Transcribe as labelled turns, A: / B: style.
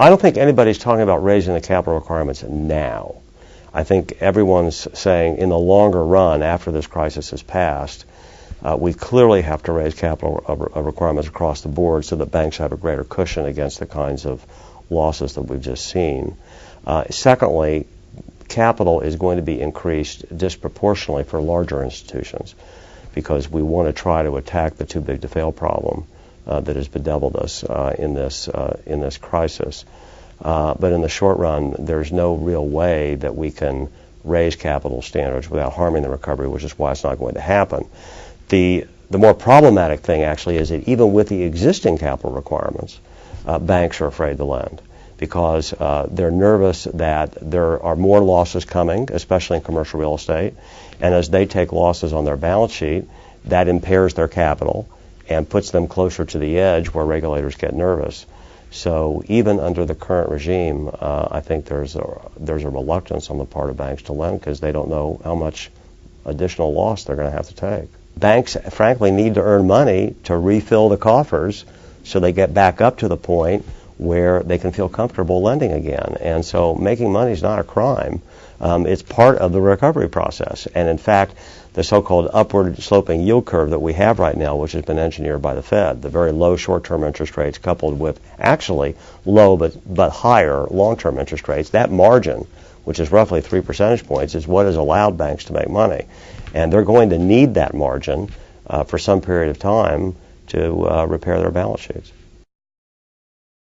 A: I don't think anybody's talking about raising the capital requirements now. I think everyone's saying in the longer run, after this crisis has passed, we clearly have to raise capital requirements across the board so that banks have a greater cushion against the kinds of losses that we've just seen. Secondly, capital is going to be increased disproportionately for larger institutions because we want to try to attack the too big to fail problem that has bedeviled us in this crisis. But in the short run, there's no real way that we can raise capital standards without harming the recovery, which is why it's not going to happen. The more problematic thing actually is that even with the existing capital requirements, banks are afraid to lend because they're nervous that there are more losses coming, especially in commercial real estate, and as they take losses on their balance sheet, that impairs their capital and puts them closer to the edge where regulators get nervous. So even under the current regime, I think there's a reluctance on the part of banks to lend because they don't know how much additional loss they're going to have to take. Banks, frankly, need to earn money to refill the coffers so they get back up to the point where they can feel comfortable lending again. And so making money is not a crime. It's part of the recovery process. And in fact, the so-called upward sloping yield curve that we have right now, which has been engineered by the Fed, the very low short-term interest rates coupled with actually low but higher long-term interest rates, that margin, which is roughly 3 percentage points, is what has allowed banks to make money. And they're going to need that margin for some period of time to repair their balance sheets.